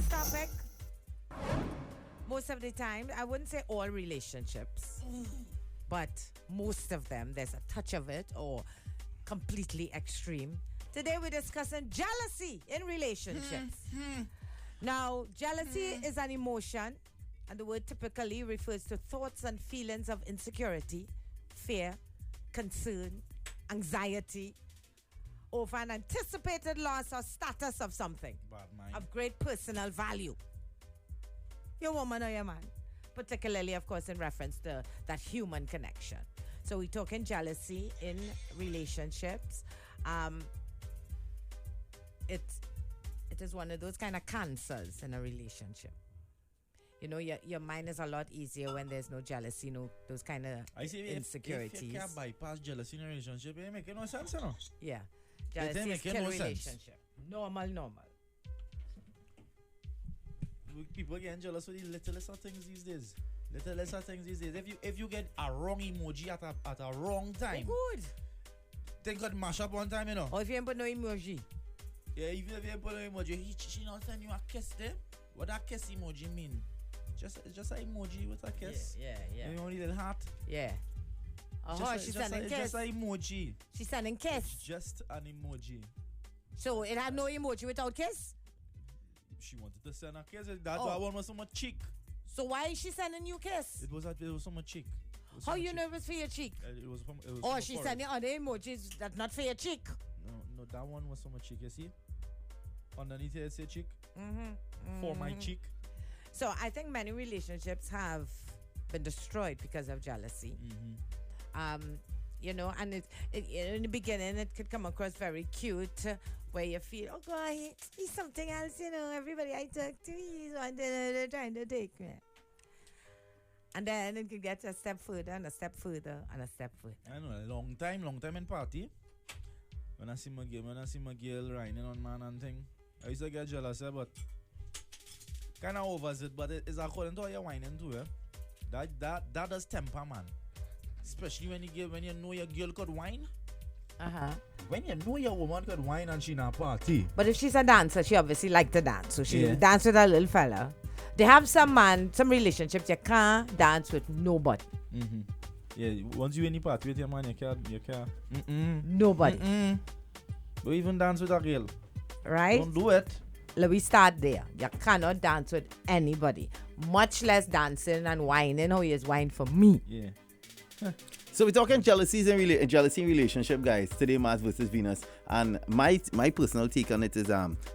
today's topic, most of the time, I wouldn't say all relationships, but most of them, there's a touch of it or completely extreme. Today we're discussing jealousy in relationships. Now, jealousy is an emotion, and the word typically refers to thoughts and feelings of insecurity, fear, concern, anxiety, over an anticipated loss or status of something of great personal value. Your woman or your man. Particularly, of course, in reference to that human connection. So we're talking jealousy in relationships. It is one of those kind of cancers in a relationship. You know, your mind is a lot easier when there's no jealousy, those kind of insecurities. If you can't bypass jealousy in a relationship, it make no sense, you know? Yeah. Jealousy is kill relationship. Normal. People getting jealous with the littlest of things these days. If you get a wrong emoji at a wrong time. Good. They got mash up one time, you know. Or if you ain't put no emoji. Yeah, even if you ain't put no emoji, she not send you a kiss there. What that kiss emoji mean? Just an emoji with a kiss. Yeah. You only little heart. Yeah. She's sending kiss. Just an emoji. She's sending kiss. It's just an emoji. So it had no emoji without kiss? She wanted to send a kiss. That one was so much cheek. So why is she sending you kiss? It was so much cheek. How you know it was for your cheek? It was she's sending other emojis that's not for your cheek. No, that one was so much cheek. You see? Underneath here it say cheek. For my cheek. So I think many relationships have been destroyed because of jealousy. You know, and it in the beginning it could come across very cute, where you feel, oh God, he's something else, you know. Everybody I talk to, he's trying to take me. And then it could get a step further and a step further and a step further. I know, a long time in party. When I see my girl riding on man and thing, I used to get jealous, but kind of overs it. But it's according to how you're whining too, that does temper, man. Especially when you know your girl could whine. When you know your woman could whine and she in a party. But if she's a dancer, she obviously like to dance. So she dance with a little fella. They have some relationships you can't dance with nobody. Yeah, once you in the party with your man, you can't. Nobody. Don't even dance with a girl. Right? Don't do it. Let me start there. You cannot dance with anybody. Much less dancing and whining how he is whining for me. Yeah. So we're talking jealousy in relationship, guys. Today, Mars versus Venus, and my personal take on it is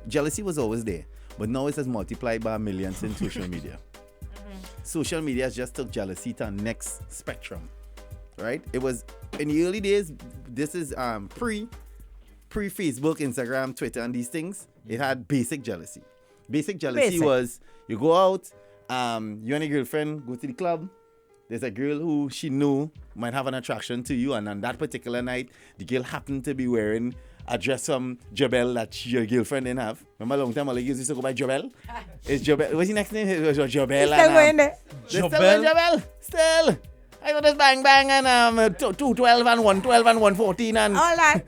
jealousy was always there, but now it has multiplied by millions in social media. Social media has just took jealousy to the next spectrum, right? It was in the early days. This is pre Facebook, Instagram, Twitter, and these things. It had basic jealousy. Basic jealousy was you go out, you and your girlfriend go to the club. There's a girl who she knew might have an attraction to you, and on that particular night, the girl happened to be wearing a dress from Jabel that your girlfriend didn't have. Remember a long time all used to go by Jabel? It's Jabel. What's his next name? It was Jabel. Still going there. Still going Jabel. Still. I got this bang bang and 212 and 112 and 114 and all that.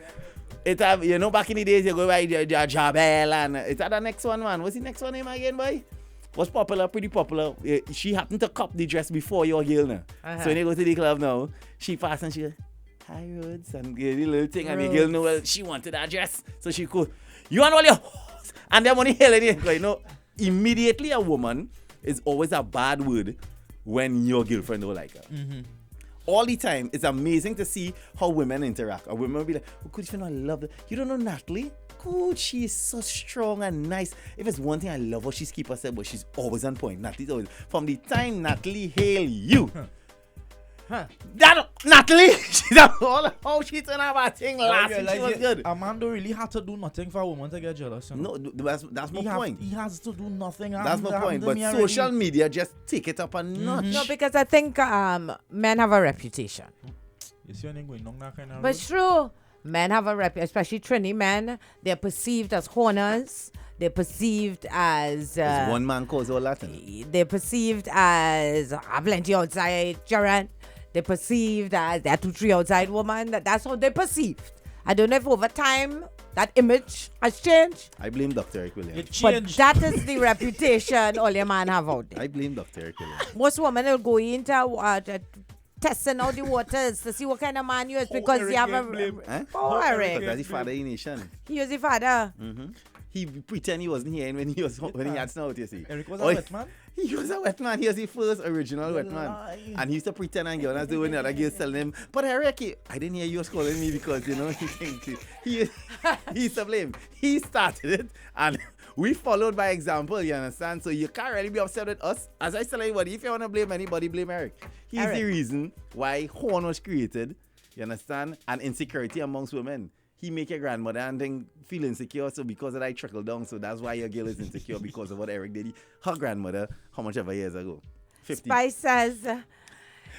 It have, you know, back in the days you go by Jabel and it's the next one, man. What's the next one name again, boy? Was popular, pretty popular. She happened to cop the dress before your girl now. So when you go to the club now, she passed and she goes, hi Rhodes, and the little thing, and the girl know well she wanted that dress. So she go, you want all your horse? And then when you know, immediately a woman is always a bad word when your girlfriend don't like her. All the time. It's amazing to see how women interact. A woman will be like, oh, good, you know, I love her. You don't know Natalie? Good, she is so strong and nice. If it's one thing I love her, she's keep herself, but she's always on point. Natalie's always. From the time Natalie hail you, that Natalie, she's all how she turned out her thing last week. She was good. A man don't really have to do nothing for a woman to get jealous. You know? No, that's my point. He has to do nothing. That's my point. But social media just take it up a notch. No, because I think men have a reputation. You see when going on that kind of But it's true. Men have a reputation, especially Trini men. They're perceived as honors. They're perceived as... one man cause all that. They're perceived as plenty outside, Jared. They're perceived as they're 2-3 outside woman. That's how they're perceived. I don't know if over time That image has changed. I blame Dr. Eric Williams. It But changed. that is the reputation all your man have out there. I blame Dr. Eric Williams. Most women will go into testing out the waters to see what kind of man you is because Eric you have get blamed. Huh? Oh, Because Eric. that's the father in nation. He was the father. He pretend he wasn't here when he had snout, you see. Eric was Oh, a wet man. He was a wet man. He was the first original wet man. lie. And he used to pretend and get on doing the other girls telling him, but Eric, I didn't hear you was calling me because, you know, he used to blame. He started it and we followed by example, you understand? So you can't really be upset with us. As I tell anybody, if you want to blame anybody, blame Eric. He's Eric. the reason why horn was created, you understand? And insecurity amongst women. He make your grandmother and then feel insecure, so because of that, I trickle down. So that's why your girl is insecure because of what Eric did. Her grandmother, how much ever years ago? 50. Spice says,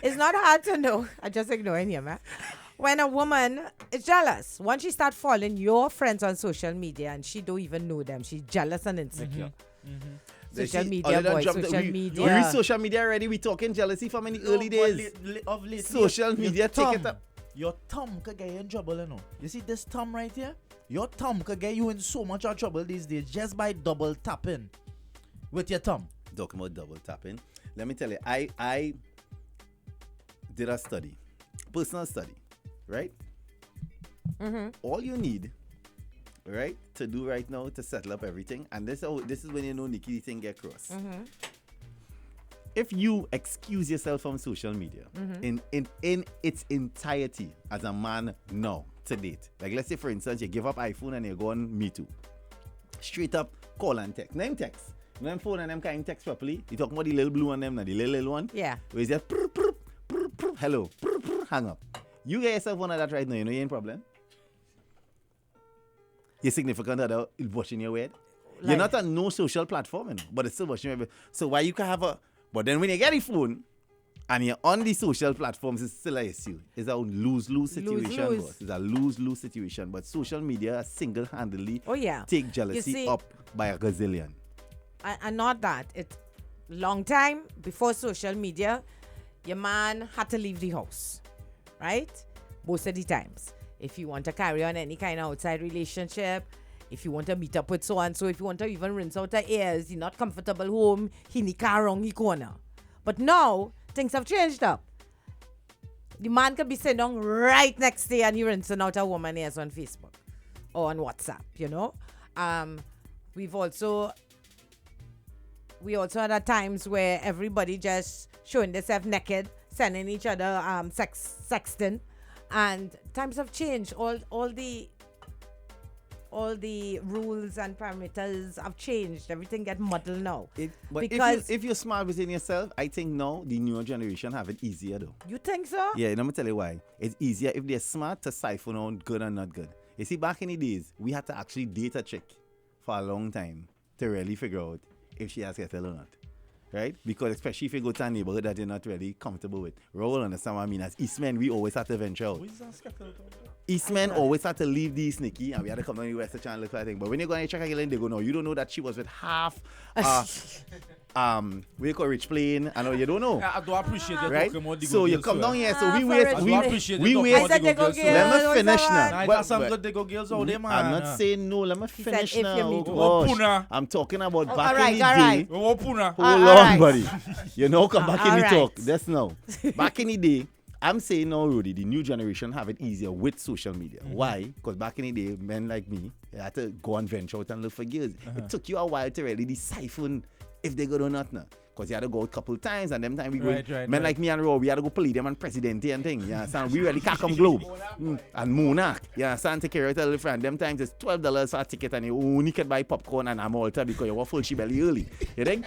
it's not hard to know. I'm just ignoring him, man. When a woman is jealous, once she start following your friends on social media and she don't even know them, she's jealous and insecure. Social media, boy, social media. We reach social media already. We talking jealousy from in the early days. Of late, Social media take it up. Your thumb could get you in trouble, you know. You see this thumb right here? Your thumb could get you in so much of trouble these days just by double tapping with your thumb. Talking about double tapping. Let me tell you, I did a study, personal study, right? All you need, right, to do right now to settle up everything, and this is when you know Nikki thing get cross. If you excuse yourself from social media in its entirety as a man now to date, like let's say for instance you give up iPhone and you go on Me Too, straight up call and text. Name text. When them phone and them can't text properly, you talk about the little blue on them, now the little one. Yeah. Where is that? Hello, hang up. You get yourself one of that right now. You know you ain't problem. Your significant other watching your word. You're not on no social platform, you know, but it's still watching your word. So why you can have a? But then when you get the phone and you're on the social platforms, it's still a issue. It's a lose-lose situation, Lose-lose. boss. It's a lose-lose situation. But social media single-handedly take jealousy see, up by a gazillion. And not that. It's long time before social media, your man had to leave the house, right? Most of the times. If you want to carry on any kind of outside relationship, if you want to meet up with so-and-so, if you want to even rinse out the ears, you're not comfortable home, he in the car around the corner. But now, things have changed up. The man could be sitting down right next day and he rinsing out a woman's ears on Facebook or on WhatsApp, you know? We also had at times where everybody just showing themselves naked, sending each other sexting, and times have changed. All the rules and parameters have changed. Everything get muddled now. But because if you're smart within yourself, I think now the newer generation have it easier though. you think so? Yeah, let me tell you why. It's easier if they're smart to siphon out good and not good. You see, back in the days, we had to actually date a chick for a long time to really figure out if she has kettle or not. Right? Because especially if you go to a neighborhood that you're not really comfortable with. Roll understand what I mean. As Eastmen, we always had to venture out. Eastmen always had to leave the Nikki and we had to come down the West to try and look for that thing. But when you go and check again, they go, no, you don't know that she was with half we call Rich Plain. I know you don't know. I do appreciate you Right? talking about the So good you girls, come down sir. here, so Ah, we for wait. Rich I do Plain. appreciate we you wait. talking I about said the they good go girls, get- sir. Let me what's finish that now. one? I got some good they go girls out there, man. I'm not saying no. Let me finish if now. you meet Oh, one. gosh. Puna. I'm talking about Oh, back alright, in the alright. day. Oh, Puna. Hold all on, right. buddy. You know, come back in the All talk. right. That's now. Back in the day, I'm saying now, Rudy, the new generation have it easier with social media. Why? Because back in the day, men like me, they had to go and venture out and look for girls. It took you a while to really decipher if they good or not now. Because you had to go a couple times, and them time we go. Men like me and Ro, we had to go play them and Presidente and thing. You understand? We really can't come Globe. And Monarch. You understand? Take care of a friend. Them times it's $12 for a ticket, and you only can buy popcorn and a Malta because you were full she belly early. You think?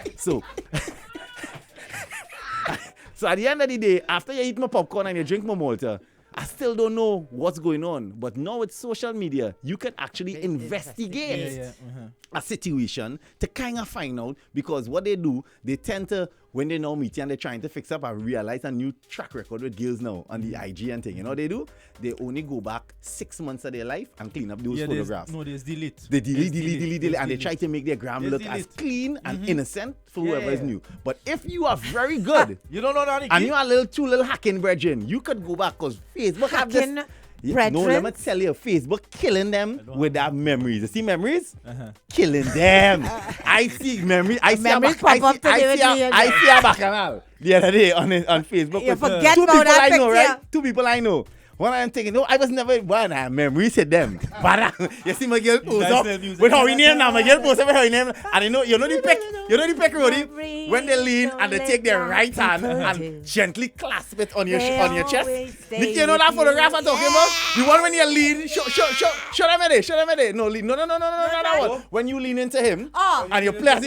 So at the end of the day, after you eat my popcorn and you drink my Malta, I still don't know what's going on. But now with social media, you can actually investigate a situation to kind of find out, because what they do, they tend to, when they now meet you and they're trying to fix up and realize a new track record with girls now on the IG and thing. You know what they do? They only go back 6 months of their life and clean up those photographs. There's delete. They delete, and they try to make their gram look as clean and innocent for whoever is new. But if you are very good, You don't know that, Nikki? and you are two little hacking virgin, you could go back because Facebook have this. Hacking, No, let me Brethren? tell you, Facebook killing them with that memories. You see memories? Uh-huh. Killing them. I see memories. I see a Memories bac- I pop up see- today I with see a- me and I you. see a bacchanal the other day on Facebook. You with forget two about people that I know, picture. right? Two people I know. One I'm thinking, no, I was never one. I have memories with them. But you see my girl post guys up say music. with her name now. My girl post up with her name, and you know the pick, Rudy. When they lean and they take their right hand and gently clasp it on your chest. Nikki, you know that photograph I'm talking about? The one when you lean, show them it. Show them it. No, lean. No, that one. When you lean into him and you play,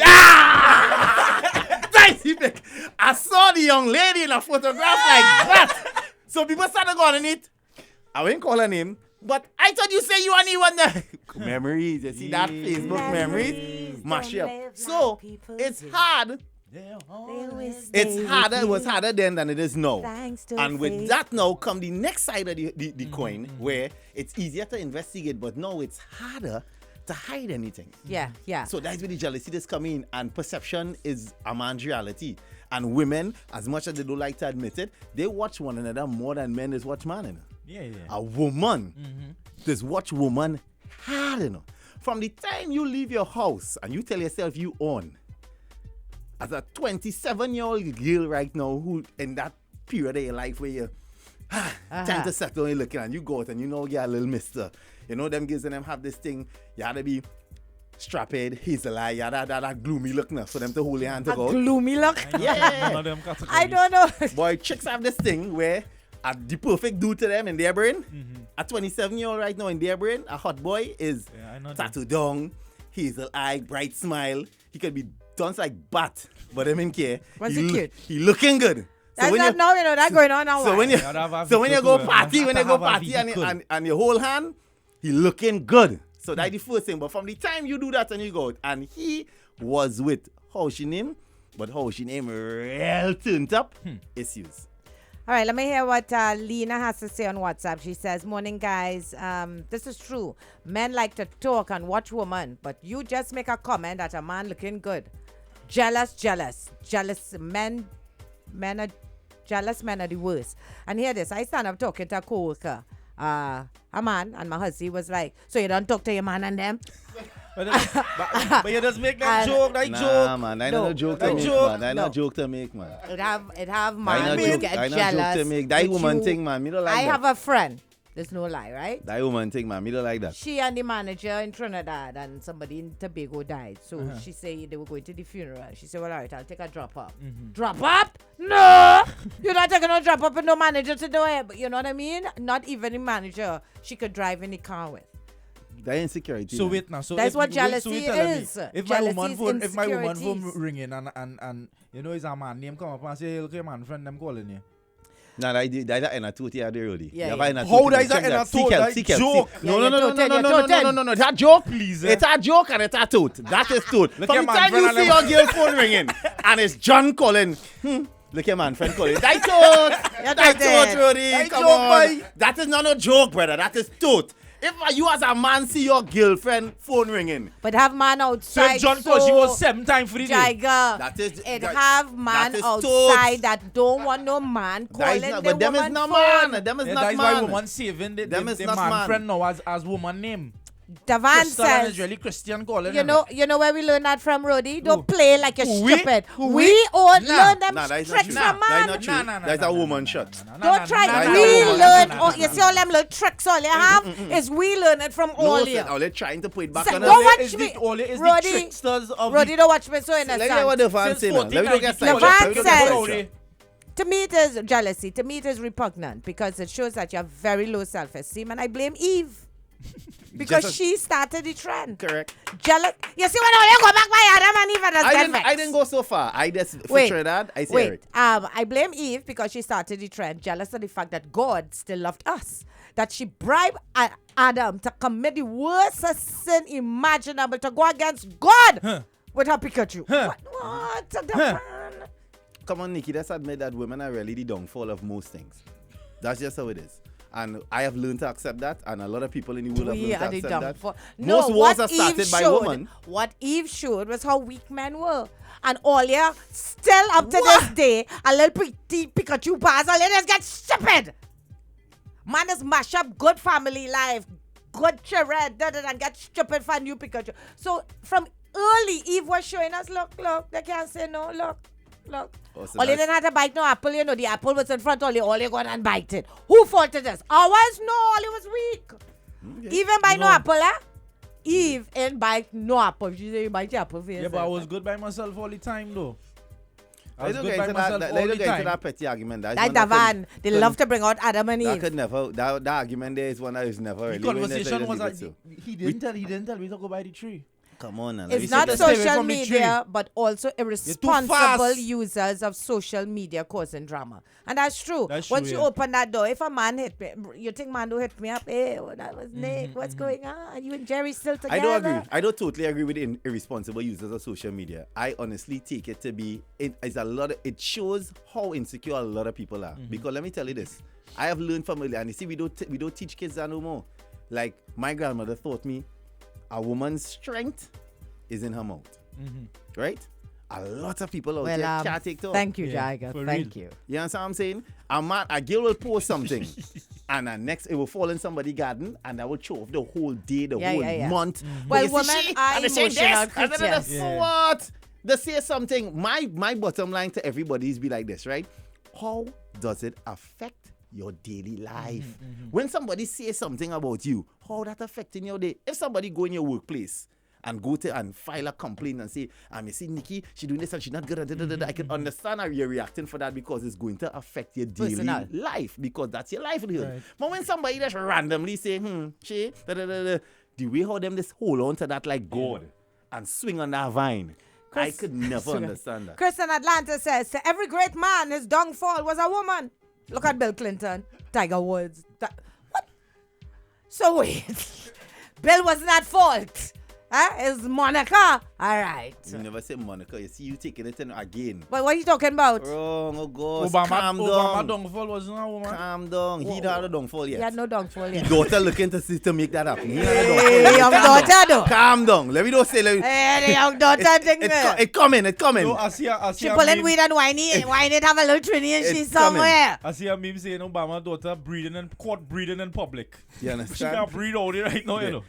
dicey pic. I saw the young lady in a photograph like that. So people started going on it. I wouldn't call her name, but I thought you say you are the one there. Memories. You see that Facebook memories? Mash up. So it's hard. It's harder. It was harder then than it is now. And with that now come the next side of the coin, where it's easier to investigate, but now it's harder to hide anything. Yeah. So that's where the jealousy is coming in, and perception is a man's reality. And women, as much as they don't like to admit it, they watch one another more than men is watch man. Yeah. A woman just watch woman hard. From the time you leave your house and you tell yourself you own, as a 27-year-old girl right now who in that period of your life where you're time to settle, you're looking and you go out and you know you're a little mister. You know them girls and them have this thing, you had to be strapped, hazel eye, that gloomy look now for them to hold your hand to go. Gloomy look? Yeah. None of them categories. I don't know. Boy, chicks have this thing where the perfect dude to them in their brain, a 27-year-old right now in their brain, a hot boy is tattoo down, hazel eye, bright smile. He could be done like bat, but them in care. Was he cute? He looking good. That's not now, that going on now. So when you go party and you hold hand, he looking good. So that's the first thing. But from the time you do that and you go out, and he was with how she name real turned up, issues. All right, let me hear what Lena has to say on WhatsApp. She says, morning, guys. This is true. Men like to talk and watch women, but you just make a comment that a man looking good. Jealous men are jealous men are the worst. And hear this, I stand up talking to a co-worker, a man, and my husband was like, so you don't talk to your man and them? But you just make that joke, that Nah, joke. man, I know no joke to That make, joke. man. I know joke to make, man. It have I man know who joke, get I know jealous. joke to make. That with woman you. thing, man. Me don't like I that. have a friend. There's no lie, right? That woman thing, man. Me don't like that. She and the manager in Trinidad and somebody in Tobago died. So she said they were going to the funeral. She said, well, all right, I'll take a drop up. Drop up? No! You're not taking no drop up with no manager to do it. You know what I mean? Not even the manager she could drive in the car with. That insecurity. So man. wait now. So That's what so jealousy you telling me, is. If Jealousy my is woman phone insecurities. ringing and you know it's a man name come up and say, hey, look, man, friend, them calling you. Nah, that's in a tooth here, already. Yeah, How that is a joke? No. That joke, Please, it's a joke and it's a tooth. That is tooth. Look From here, the man, time you friend, see your girl phone ringing and it's John calling, look here, man, friend calling. That tooth. That tooth, Rudy. That Come joke, on. boy. That is not a joke, brother. That is tooth. If you as a man see your girlfriend phone ringing, But have man So outside. if John calls, she was 7 times for the day. Jaiga. that is Have man that is outside tooth. that don't want no man That calling is not, the but them is woman not phone. man. Them is Yeah, not that is why man. woman saving the Them is not man man. friend now as woman name. Davan Crystal and says, is really Christian calling you know where we learn that from, Rodi? Don't Who? play like you're Who, we? stupid. Who, We we? all Nah. learn them Nah, that is not tricks true. from That is man. not true. That's a woman shot. Don't try. nah, We nah, learn. nah, You see all them little tricks all you have? Is we learn it from all No, you. sir, they're trying to put it back Sir, on don't us. watch me. Only is the Roddy. tricksters of Rodi, don't watch me so Let me hear what innocent. the fans say now. Let me don't get Levan sidetracked. Let me don't get says- sidetracked. To me, it is jealousy. To me, it is repugnant because it shows that you have very low self-esteem, and I blame Eve. Because Just as- she started the trend. Correct. Jealous. You see when all you go back by Adam and Eve and just get I didn't go so far. I just for Wait, Trinidad, I say Wait, it. I blame Eve because she started the trend, jealous of the fact that God still loved us. That she bribed Adam to commit the worst sin imaginable, to go against God with her Pikachu. What the man? Come on, Nikki, let's admit that women are really the downfall of most things. That's just how it is. And I have learned to accept that, and a lot of people in the world have We learned are to the accept downfall. that. No, Most wars what are started Eve by showed, women. What Eve showed was how weak men were. And all you still up to this day, a little pretty Pikachu pass, all you just get stupid. Man is mash up good family life, good children, and get stupid for new picture. So from early, Eve was showing us, look, they can't say no, look. Oh, so All you didn't have to bite no apple, the apple was in front, all you got and bite it. Who faulted this? Ours? No, all it was weak. Okay. Even by no apple, Eve ain't bite no apple. She say you bite your apple for yourself. Yeah, but I was good by myself all the time, though. I was Let's good get by myself all the into time. that petty argument. Like Davan, they love to bring out Adam and That Eve. could never. That argument there is one that is never The really. conversation was like like, he didn't tell me to go by the tree. come on, now. It's not said, "Stay away social from the media, but also irresponsible fast." users of social media causing drama. And that's true. That's Once true, you yeah. open that door, if a man hit me, you think man do hit me up, hey, that was Nick, what's going on? You and Jerry still together? I don't agree. I don't totally agree with the irresponsible users of social media. I honestly take it to be it shows how insecure a lot of people are. Because let me tell you this, I have learned from early, and you see, we don't teach kids that no more. Like my grandmother taught me, a woman's strength is in her mouth, right? A lot of people out there can't take talk. Thank you, Yeah, Jaiga. for Thank real. you. You understand what I'm saying? A girl will post something, and next it will fall in somebody's garden, and that will show off the whole day, the whole month. Well, You see women she, are and they say emotional this, and then creatures. so what? They say something. My bottom line to everybody is be like this, right? How does it affect your daily life? When somebody says something about you, how that affecting your day? If somebody go in your workplace and go to and file a complaint and say, you see Nikki, she doing this and she not good. I can understand how you're reacting for that because it's going to affect your daily Personal. life because that's your livelihood. Right. But when somebody just randomly say, she, the way how them just hold on to that like God and swing on that vine, I could never understand that. Chris in Atlanta says, every great man, his downfall was a woman. Look at Bill Clinton, Tiger Woods. What? So wait, Bill wasn't at fault. It's Monica. All right. You never say Monica. You see, you taking it in again. But what are you talking about? Wrong, oh God. Obama Calm down. downfall wasn't a woman. Calm down. He don't have a downfall yet. He had no downfall yet. Daughter looking to see to make that happen. He had a Hey, downfall. young Calm daughter down. though. Calm down. Let me don't say. Hey, the young daughter thing there. It coming. No, I see She a pulling meme. weed and whining it have a little trinity and she's It's coming. somewhere. I see a meme saying Obama daughter caught breathing in public. You She understand? can't breathe out there right now, you know.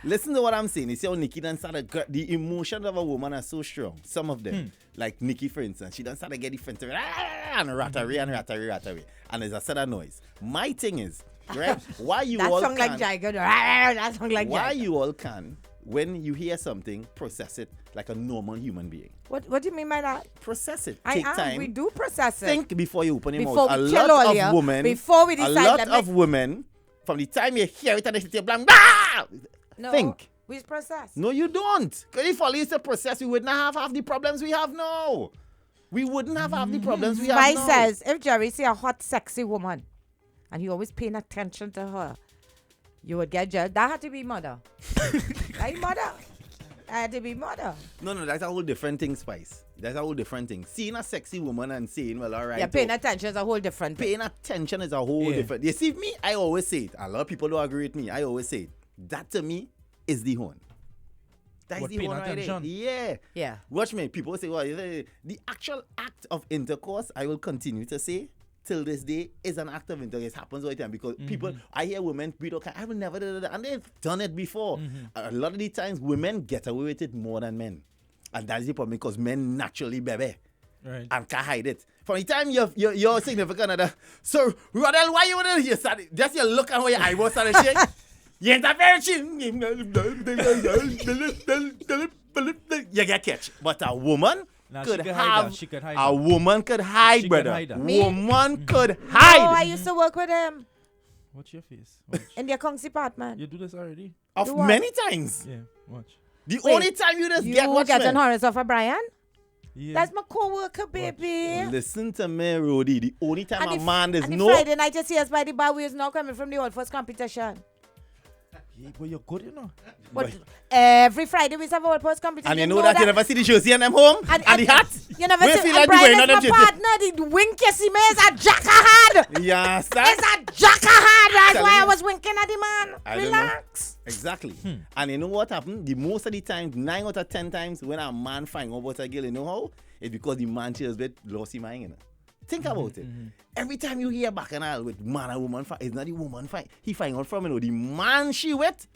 Listen to what I'm saying. You see how Nikki done started, the emotions of a woman are so strong. Some of them, like Nikki for instance, she done started get defensive and rattery. And there's a set of noise. My thing is, right, why you That all song like can, Jaiga. That song like why Jaiga. you all can, when you hear something, process it like a normal human being. What do you mean by that? Process it. Take time. We do process it. Think before you open your Before mouth. we A kill lot all of ya, women, before we decide, a lot let of me- women, from the time you hear it and they say, blank, bah! No, Think. we process. No, you don't. Because if all is a process, we would not have half the problems we have now. We wouldn't have half the problems we have Spice now. says, if Jerry see a hot, sexy woman, and he always paying attention to her, you would get judged. That had to be mother. Right, mother? That had to be mother. No, that's a whole different thing, Spice. That's a whole different thing. Seeing a sexy woman and saying, well, all right. Yeah, paying attention is a whole different thing. Paying attention is a whole different. You see me, I always say it. A lot of people don't agree with me. I always say it. That to me is the horn. That's What, the paying horn right there. attention? Yeah. Yeah. Watch me. People say, well, the actual act of intercourse, I will continue to say, till this day, is an act of intercourse. It happens all the time because people, I hear women breathe, okay, I will never do that. And they've done it before. A lot of the times, women get away with it more than men. And that's the problem because men naturally baby. Right. And can't hide it. From the time your significant other, so Rodel, why you wanna hear that? Just you look at how your eyebrows started shake. You interfere. You get catch. But a woman Nah, could she could hide have that. She could hide a that. woman could hide, She could brother. hide that. Woman could Oh, I hide. used to work with him Watch your face. Watch. in the accounts department. You do this already? Of Do what? many times. Yeah, watch. The Wait, only time you just You get what's getting Horace off of Brian? Yeah. That's my co-worker, baby. Listen to me, Rody. The only time And a the- man is and the no. Friday night you see us by the bar, we is now coming from the All First competition. Yeah, but you're good, you know. But every Friday we have All First competition. And you know that you never see the jersey and them home? And the hat? You never Where see feel and like Brian wearing is on them my jersey? partner. The wink you see me is a jackerhand. Yeah, It's a jackerhand. That's Telling why I you. was winking at the man. I don't know. Relax. Exactly. And you know what happened? The most of the time, 9 out of 10 times, when a man find out about a girl, you know how? It's because the man she was with lost his mind. You know? Think about it. Every time you hear bacchanal with man and woman fight, it's not the woman fight. He find out from, the man she with,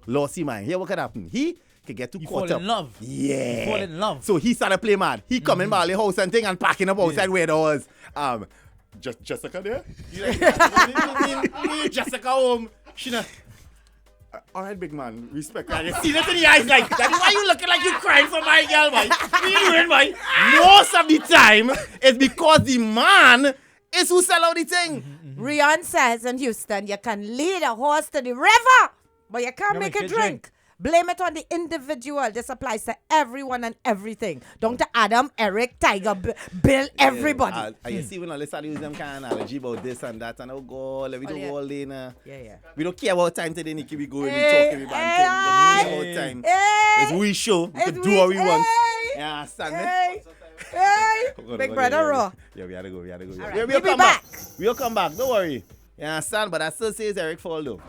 lost his mind. Here what could happen? He could get too caught up. Fall in love. Yeah. He fall in love. So he started play mad. He come in by the house and thing and packing up outside where there was Jessica there. Jessica home. She not. All right, big man. Respect. I see that in the eyes like that. Why you looking like you crying for my girl, boy? What you doing, boy? Most of the time, it's because the man is who sell out the thing. Rian says in Houston, you can lead a horse to the river, but you can't make it drink. Blame it on the individual. This applies to everyone and everything. Down to Adam, Eric, Tiger, Bill, everybody. You see when I start using them kind of analogy about this and that, and I'll go, let me do all day now. Yeah. We don't care about time today, Nikki. We go, we talk, we band thing. We don't care about time. It's we show. We can do what we want. Yeah, understand me? Big brother raw. Yeah, we gotta go. Right, we'll be back. We'll come back. Don't worry. You understand? But I still say it's Eric Fall though.